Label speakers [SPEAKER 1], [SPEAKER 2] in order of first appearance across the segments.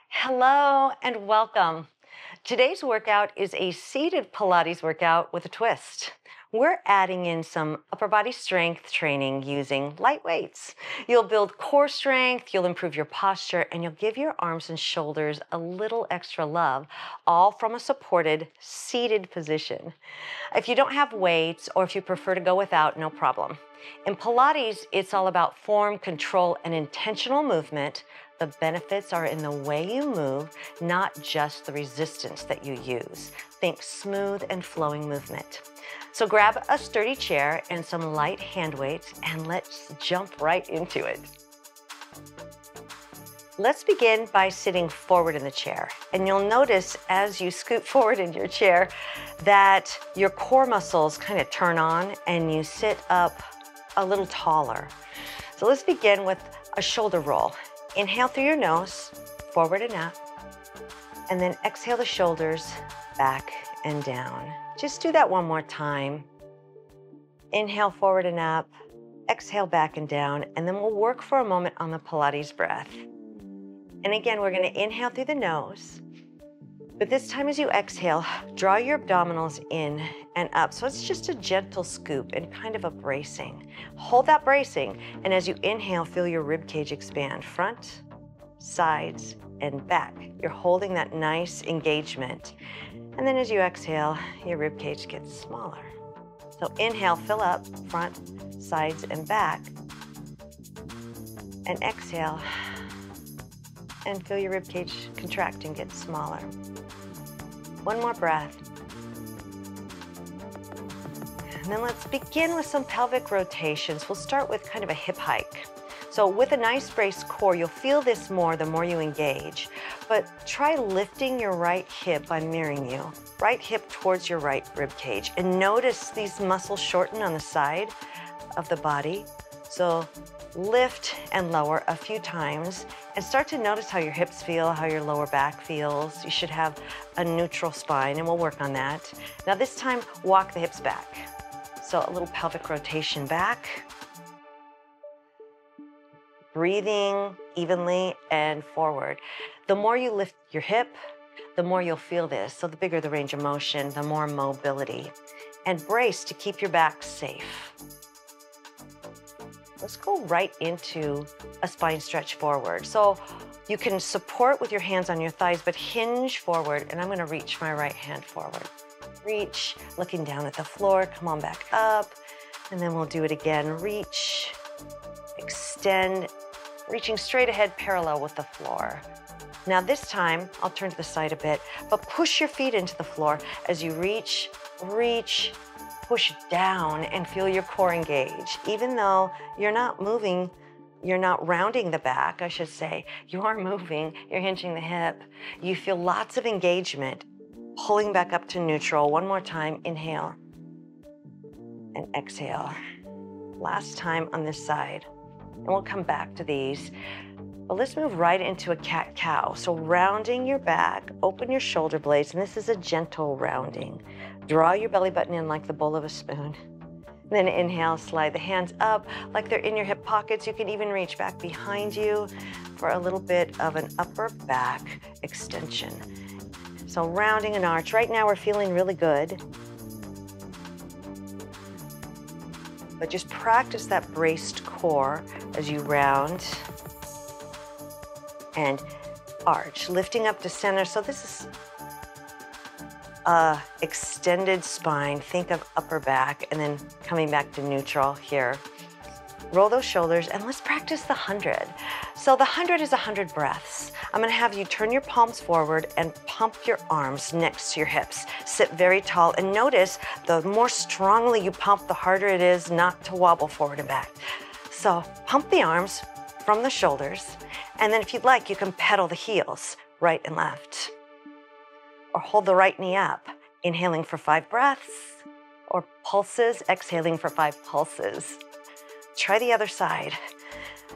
[SPEAKER 1] Hello and welcome. Today's workout is a seated Pilates workout with a twist. We're adding in some upper body strength training using light weights. You'll build core strength, you'll improve your posture, and you'll give your arms and shoulders a little extra love, all from a supported seated position. If you don't have weights or if you prefer to go without, no problem. In Pilates, it's all about form, control, and intentional movement. The benefits are in the way you move, not just the resistance that you use. Think smooth and flowing movement. So grab a sturdy chair and some light hand weights, and let's jump right into it. Let's begin by sitting forward in the chair. And you'll notice as you scoot forward in your chair that your core muscles kind of turn on and you sit up a little taller. So let's begin with a shoulder roll. Inhale through your nose, forward and up, and then exhale the shoulders back and down. Just do that one more time. Inhale forward and up, exhale back and down, and then we'll work for a moment on the Pilates breath. And again, we're going to inhale through the nose, but this time as you exhale, draw your abdominals in and up. So it's just a gentle scoop and kind of a bracing. Hold that bracing, and as you inhale, feel your rib cage expand, front, sides, and back. You're holding that nice engagement. And then as you exhale, your rib cage gets smaller. So inhale, fill up, front, sides, and back. And exhale, and feel your rib cage contract and get smaller. One more breath. And then let's begin with some pelvic rotations. We'll start with kind of a hip hike. So with a nice braced core, you'll feel this more the more you engage, but try lifting your right hip by mirroring you. Right hip towards your right rib cage. And notice these muscles shorten on the side of the body. So lift and lower a few times and start to notice how your hips feel, how your lower back feels. You should have a neutral spine, and we'll work on that. Now this time, walk the hips back. So a little pelvic rotation back. Breathing evenly and forward. The more you lift your hip, the more you'll feel this. So the bigger the range of motion, the more mobility. And brace to keep your back safe. Let's go right into a spine stretch forward. So you can support with your hands on your thighs, but hinge forward, and I'm gonna reach my right hand forward. Reach, looking down at the floor, come on back up, and then we'll do it again. Reach, extend, reaching straight ahead parallel with the floor. Now this time, I'll turn to the side a bit, but push your feet into the floor as you reach, push down and feel your core engage. Even though you're not moving, you're not rounding the back, I should say, you are moving, you're hinging the hip. You feel lots of engagement, pulling back up to neutral. One more time, inhale and exhale. Last time on this side, and we'll come back to these. But let's move right into a cat-cow. So rounding your back, open your shoulder blades, and this is a gentle rounding. Draw your belly button in like the bowl of a spoon. Then inhale, slide the hands up like they're in your hip pockets. You can even reach back behind you for a little bit of an upper back extension. So rounding an arch. Right now we're feeling really good. But just practice that braced core as you round and arch, lifting up to center. So this is extended spine. Think of upper back and then coming back to neutral here. Roll those shoulders and let's practice the 100. So the 100 is 100 breaths. I'm gonna have you turn your palms forward and pump your arms next to your hips. Sit very tall and notice the more strongly you pump, the harder it is not to wobble forward and back. So pump the arms from the shoulders, and then if you'd like, you can pedal the heels, right and left. Or hold the right knee up, inhaling for 5 breaths, or pulses, exhaling for 5 pulses. Try the other side,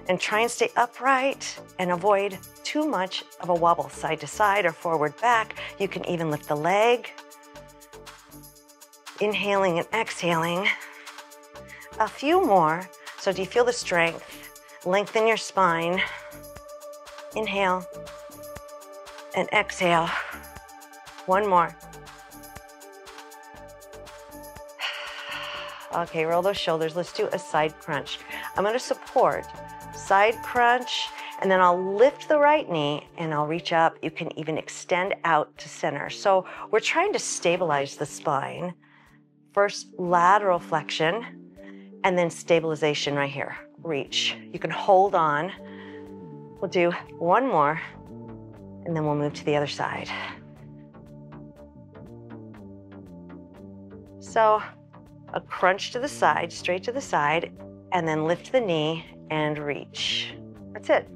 [SPEAKER 1] and try and stay upright and avoid too much of a wobble side to side or forward back. You can even lift the leg, inhaling and exhaling. A few more. So do you feel the strength? Lengthen your spine. Inhale And exhale. One more. Okay, roll those shoulders. Let's do a side crunch. I'm gonna support, side crunch, and then I'll lift the right knee and I'll reach up. You can even extend out to center. So we're trying to stabilize the spine. First, lateral flexion, and then stabilization right here. Reach. You can hold on. We'll do one more, and then we'll move to the other side. So a crunch to the side, straight to the side, and then lift the knee and reach. That's it.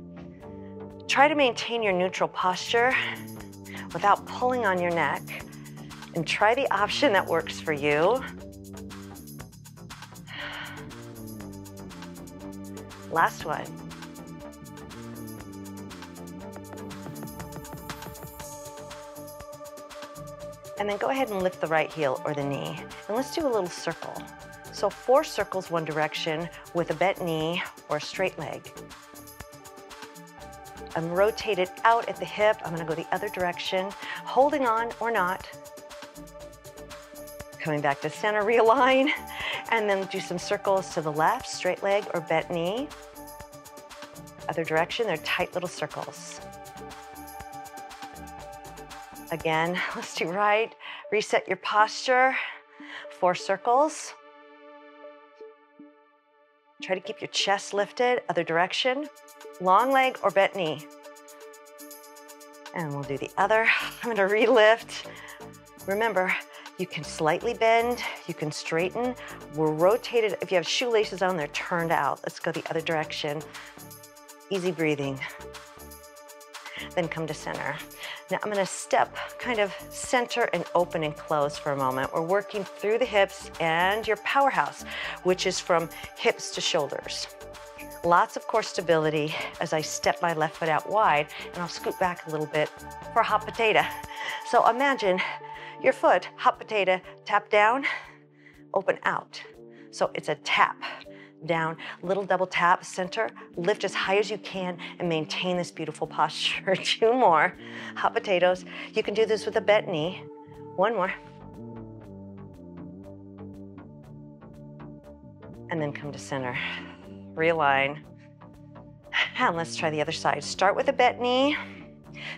[SPEAKER 1] Try to maintain your neutral posture without pulling on your neck, and try the option that works for you. Last one. And then go ahead and lift the right heel or the knee. And let's do a little circle. So 4 circles one direction with a bent knee or a straight leg. I'm rotated out at the hip. I'm gonna go the other direction, holding on or not. Coming back to center, realign, and then do some circles to the left, straight leg or bent knee. Other direction, they're tight little circles. Again, let's do right. Reset your posture. 4 circles. Try to keep your chest lifted. Other direction. Long leg or bent knee. And we'll do the other. I'm gonna relift. Remember, you can slightly bend, you can straighten. We're rotated. If you have shoelaces on, they're turned out. Let's go the other direction. Easy breathing. Then come to center. Now I'm gonna step kind of center and open and close for a moment. We're working through the hips and your powerhouse, which is from hips to shoulders. Lots of core stability as I step my left foot out wide, and I'll scoot back a little bit for a hot potato. So imagine your foot, hot potato, tap down, open out. So it's a tap down, little double tap, center, lift as high as you can and maintain this beautiful posture. 2 more, hot potatoes. You can do this with a bent knee. 1 more. And then come to center. Realign. And let's try the other side. Start with a bent knee,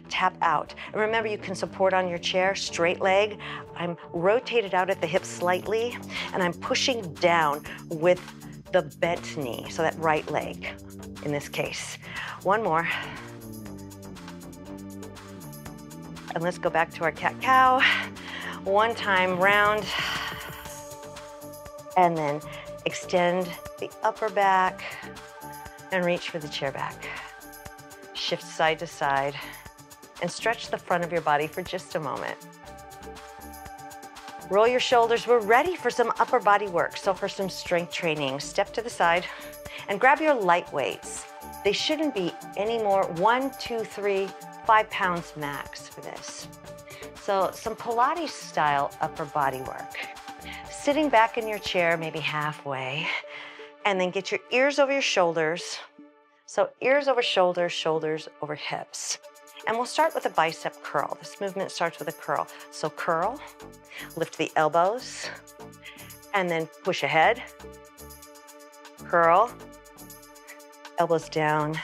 [SPEAKER 1] tap out. And remember, you can support on your chair, straight leg. I'm rotated out at the hips slightly, and I'm pushing down with the bent knee, so that right leg in this case. 1 more. And let's go back to our cat-cow. 1 time round. And then extend the upper back and reach for the chair back. Shift side to side and stretch the front of your body for just a moment. Roll your shoulders. We're ready for some upper body work. So for some strength training, step to the side and grab your light weights. They shouldn't be any more, 1, 2, 3, 5 pounds max for this. So some Pilates style upper body work. Sitting back in your chair, maybe halfway, and then get your ears over your shoulders. So ears over shoulders, shoulders over hips. And we'll start with a bicep curl. This movement starts with a curl. So curl, lift the elbows, and then push ahead. Curl, elbows down,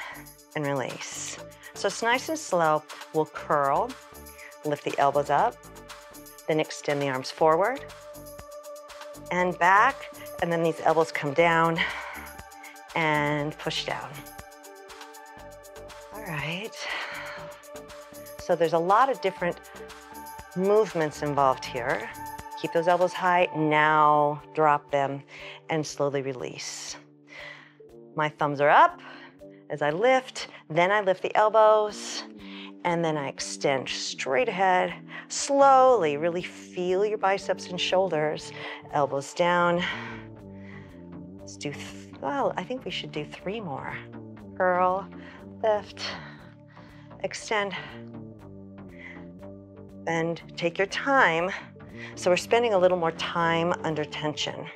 [SPEAKER 1] and release. So it's nice and slow. We'll curl, lift the elbows up, then extend the arms forward and back, and then these elbows come down and push down. All right. So there's a lot of different movements involved here. Keep those elbows high, now drop them and slowly release. My thumbs are up as I lift, then I lift the elbows, and then I extend straight ahead. Slowly, really feel your biceps and shoulders. Elbows down. Let's do, well, I think we should do 3 more. Curl, lift, extend. And take your time. So we're spending a little more time under tension.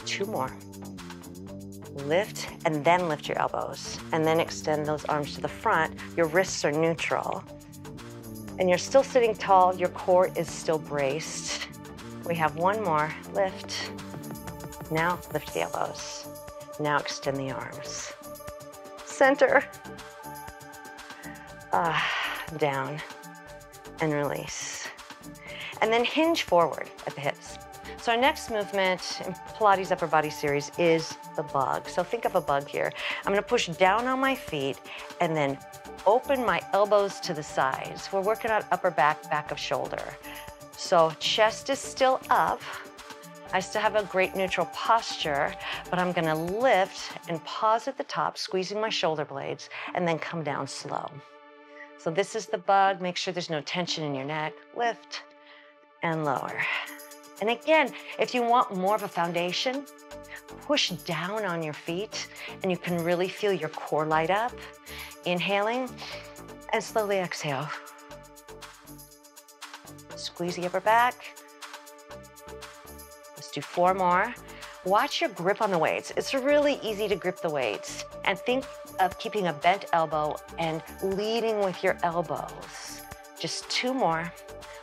[SPEAKER 1] 2 more. Lift, and then lift your elbows. And then extend those arms to the front. Your wrists are neutral. and you're still sitting tall, your core is still braced. We have one more, lift. Now lift the elbows. Now extend the arms. Center. Down and release. And then hinge forward at the hips. So our next movement in Pilates Upper Body Series is the bug. So think of a bug here. I'm gonna push down on my feet and then open my elbows to the sides. We're working on upper back, back of shoulder. So chest is still up. I still have a great neutral posture, but I'm gonna lift and pause at the top, squeezing my shoulder blades, and then come down slow. So this is the bug. Make sure there's no tension in your neck. Lift and lower. And again, if you want more of a foundation, push down on your feet and you can really feel your core light up. Inhaling and slowly exhale. Squeeze the upper back. Let's do 4 more. Watch your grip on the weights. It's really easy to grip the weights. And think of keeping a bent elbow and leading with your elbows. Just 2 more.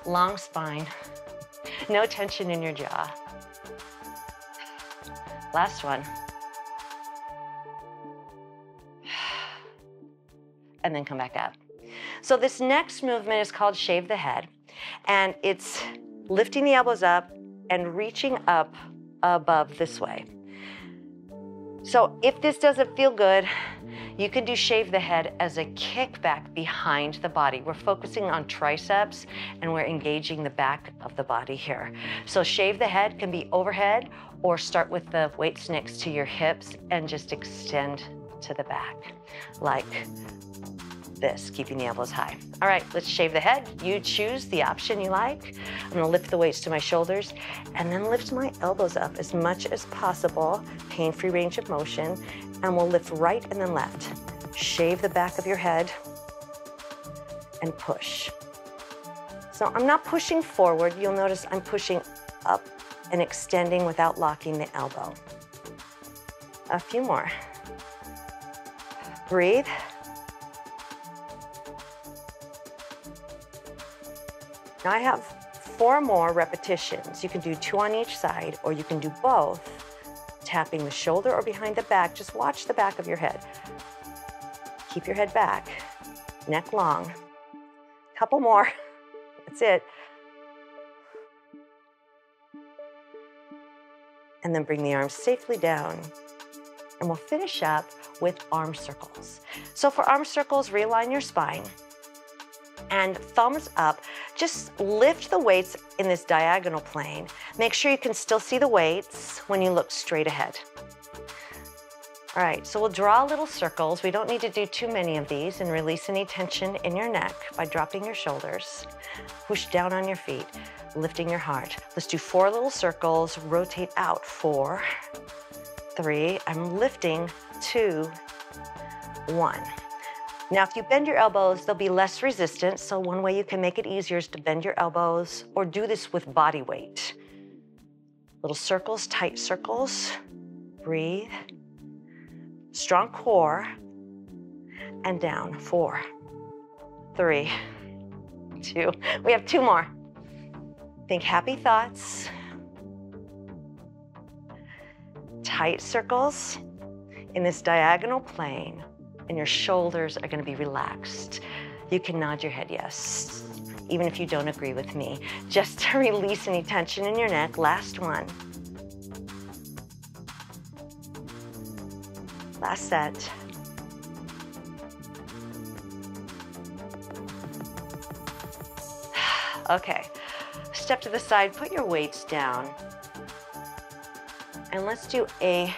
[SPEAKER 1] Long spine. No tension in your jaw. Last one. And then come back up. So this next movement is called Shave the Head. And it's lifting the elbows up and reaching up above this way. So if this doesn't feel good, you can do Shave the Head as a kickback behind the body. We're focusing on triceps and we're engaging the back of the body here. So Shave the Head can be overhead or start with the weights next to your hips and just extend to the back like this, keeping the elbows high. All right, let's shave the head. You choose the option you like. I'm gonna lift the weights to my shoulders and then lift my elbows up as much as possible, pain-free range of motion, and we'll lift right and then left. Shave the back of your head and push. So I'm not pushing forward. You'll notice I'm pushing up and extending without locking the elbow. A few more. Breathe. Now I have 4 more repetitions. You can do 2 on each side, or you can do both, tapping the shoulder or behind the back. Just watch the back of your head. Keep your head back, neck long. Couple more, that's it. And then bring the arms safely down. And we'll finish up with arm circles. So for arm circles, realign your spine. And thumbs up, just lift the weights in this diagonal plane. Make sure you can still see the weights when you look straight ahead. All right, so we'll draw little circles. We don't need to do too many of these, and release any tension in your neck by dropping your shoulders. Push down on your feet, lifting your heart. Let's do 4 little circles, rotate out. 4, 3, I'm lifting, 2, 1. Now, if you bend your elbows, there'll be less resistance. So one way you can make it easier is to bend your elbows or do this with body weight. Little circles, tight circles. Breathe. Strong core. And down. 4, 3, 2. We have 2 more. Think happy thoughts. Tight circles in this diagonal plane. And your shoulders are gonna be relaxed. You can nod your head yes, even if you don't agree with me, just to release any tension in your neck. Last one. Last set. Okay, step to the side, put your weights down. And let's do a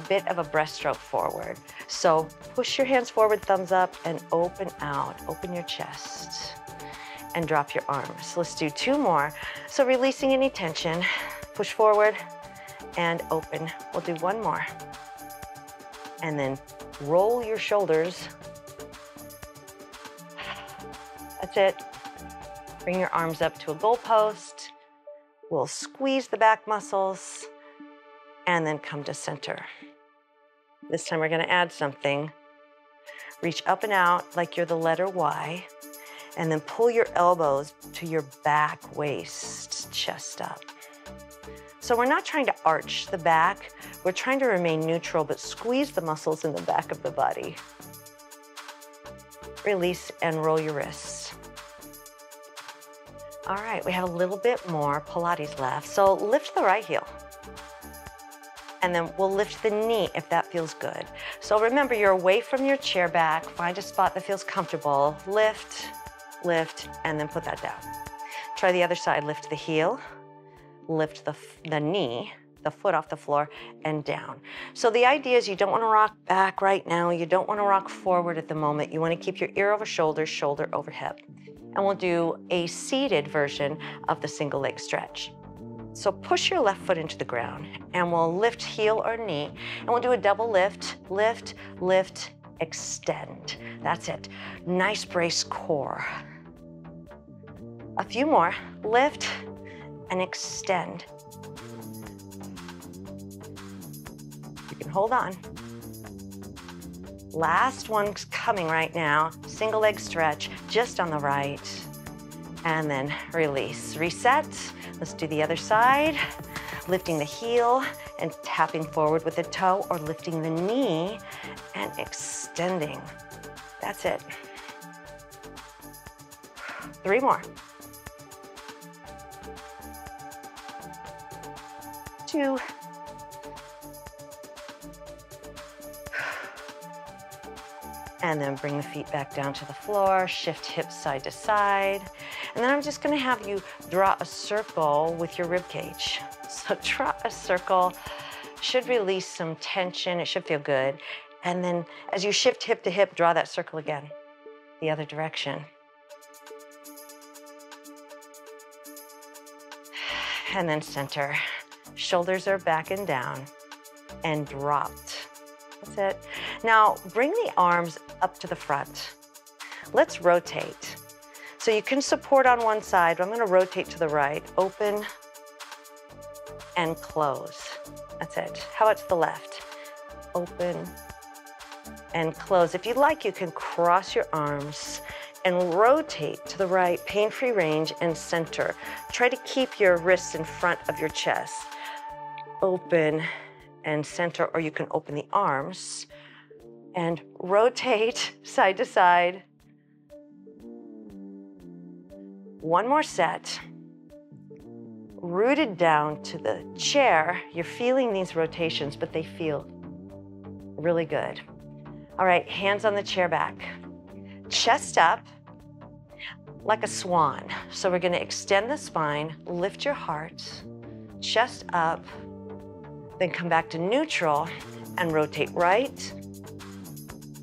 [SPEAKER 1] bit of a breaststroke forward. So push your hands forward, thumbs up, and open out. Open your chest and drop your arms. Let's do 2 more. So releasing any tension, push forward and open. We'll do 1 more. And then roll your shoulders. That's it. Bring your arms up to a goalpost. We'll squeeze the back muscles and then come to center. This time we're gonna add something. Reach up and out like you're the letter Y, And then pull your elbows to your back, waist, chest up. So we're not trying to arch the back. We're trying to remain neutral, but squeeze the muscles in the back of the body. Release and roll your wrists. All right, we have a little bit more Pilates left. So lift the right heel. And then we'll lift the knee if that feels good. So remember, you're away from your chair back. Find a spot that feels comfortable. Lift, lift, and then put that down. Try the other side. Lift the heel, lift the knee, the foot off the floor, and down. So the idea is you don't want to rock back right now. You don't want to rock forward at the moment. You want to keep your ear over shoulder, shoulder over hip. And we'll do a seated version of the single leg stretch. So push your left foot into the ground and we'll lift heel or knee and we'll do a double lift, lift, lift, extend. That's it. Nice brace core. A few more. Lift and extend. You can hold on. Last one's coming right now. Single leg stretch just on the right. And then release. Reset. Let's do the other side. Lifting the heel and tapping forward with the toe, or lifting the knee and extending. That's it. 3 more. 2. And then bring the feet back down to the floor, shift hips side to side. And then I'm just gonna have you draw a circle with your rib cage. So draw a circle, should release some tension, it should feel good. And then as you shift hip to hip, draw that circle again, the other direction. And then center. Shoulders are back and down and dropped. That's it. Now bring the arms up to the front. Let's rotate. So you can support on one side, but I'm gonna rotate to the right. Open and close. That's it. How about to the left? Open and close. If you like, you can cross your arms and rotate to the right, pain-free range and center. Try to keep your wrists in front of your chest. Open and center, or you can open the arms and rotate side to side. One more set. Rooted down to the chair. You're feeling these rotations, but they feel really good. All right, hands on the chair back. Chest up like a swan. So we're gonna extend the spine, lift your heart, chest up, then come back to neutral and rotate right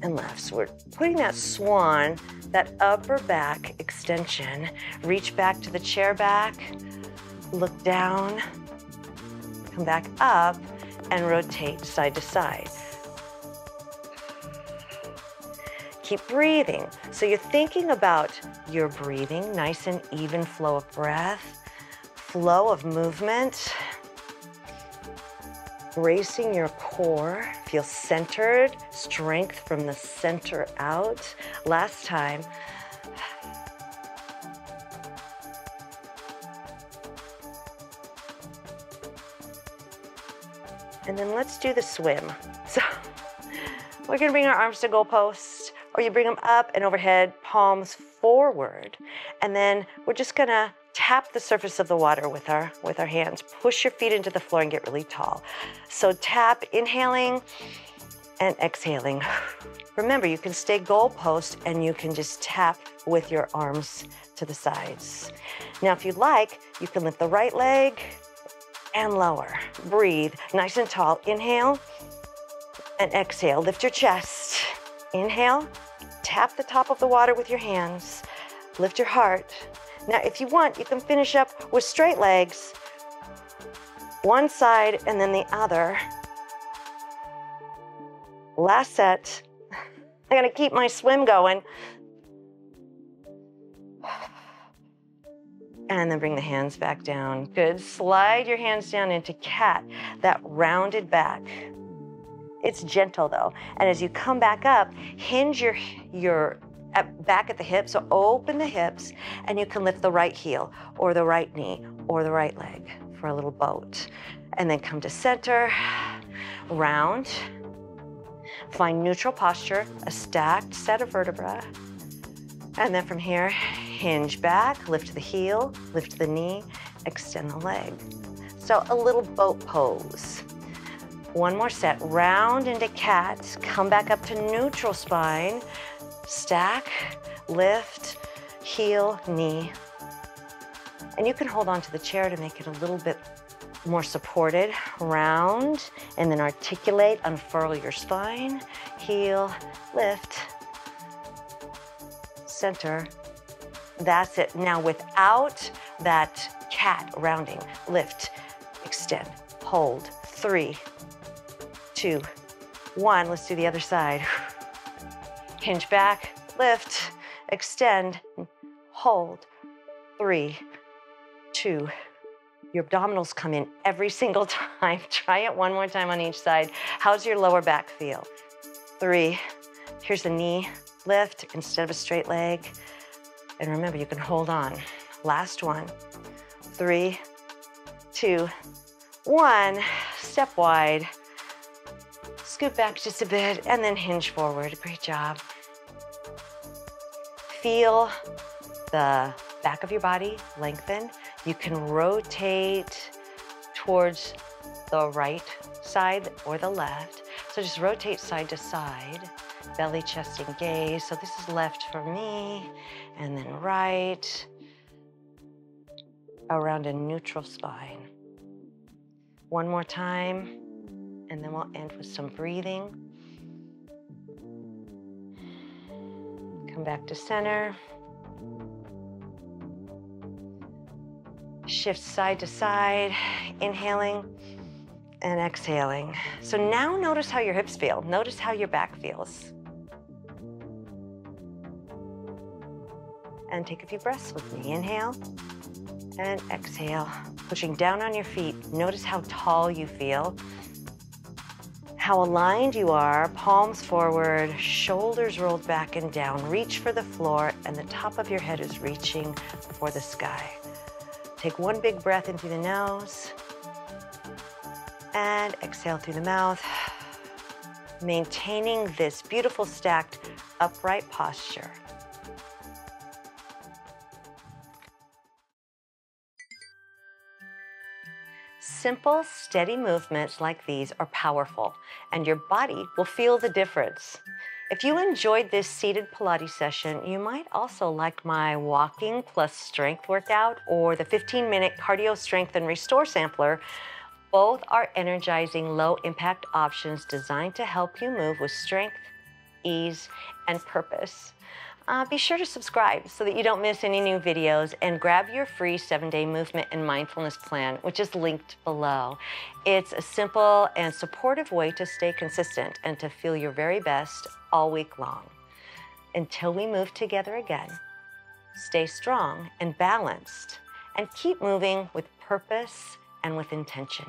[SPEAKER 1] and left. So we're putting that swan, that upper back extension. Reach back to the chair back, look down, come back up, and rotate side to side. Keep breathing. So you're thinking about your breathing, nice and even flow of breath, flow of movement. Bracing your core, feel centered, strength from the center out. Last time. And then let's do the swim. So we're gonna bring our arms to goalposts, or you bring them up and overhead, palms forward. And then we're just gonna tap the surface of the water with our hands. Push your feet into the floor and get really tall. So tap, inhaling and exhaling. Remember, you can stay goalpost and you can just tap with your arms to the sides. Now, if you'd like, you can lift the right leg and lower. Breathe, nice and tall. Inhale and exhale. Lift your chest. Inhale, tap the top of the water with your hands. Lift your heart. Now, if you want, you can finish up with straight legs, one side and then the other. Last set. I'm gonna keep my swim going. And then bring the hands back down. Good, slide your hands down into cat, that rounded back. It's gentle though. And as you come back up, hinge your back at the hips, so open the hips, and you can lift the right heel or the right knee or the right leg for a little boat. And then come to center, round, find neutral posture, a stacked set of vertebrae. And then from here, hinge back, lift the heel, lift the knee, extend the leg. So a little boat pose. One more set, round into cat, come back up to neutral spine, stack, lift, heel, knee. And you can hold on to the chair to make it a little bit more supported. Round, and then articulate, unfurl your spine, heel, lift, center. That's it. Now without that cat rounding, lift, extend, hold, 3, 2, 1. Let's do the other side. Hinge back, lift, extend, hold, 3, 2. Your abdominals come in every single time. Try it one more time on each side. How's your lower back feel? 3. Here's the knee lift instead of a straight leg. And remember, you can hold on. Last one. 3, 2, 1. Step wide. Scoot back just a bit and then hinge forward. Great job. Feel the back of your body lengthen. You can rotate towards the right side or the left. So just rotate side to side. Belly, chest engaged. So this is left for me, and then right around a neutral spine. One more time, and then we'll end with some breathing. Come back to center. Shift side to side, inhaling and exhaling. So now notice how your hips feel. Notice how your back feels. And take a few breaths with me. Inhale and exhale. Pushing down on your feet. Notice how tall you feel. How aligned you are. Palms forward, shoulders rolled back and down. Reach for the floor, and the top of your head is reaching for the sky. Take one big breath in through the nose and exhale through the mouth, maintaining this beautiful stacked upright posture. Simple, steady movements like these are powerful, and your body will feel the difference. If you enjoyed this seated Pilates session, you might also like my walking plus strength workout or the 15-minute cardio strength and restore sampler. Both are energizing low-impact options designed to help you move with strength, ease, and purpose. Be sure to subscribe so that you don't miss any new videos, and grab your free 7-day movement and mindfulness plan, which is linked below. It's a simple and supportive way to stay consistent and to feel your very best all week long. Until we move together again, stay strong and balanced, and keep moving with purpose and with intention.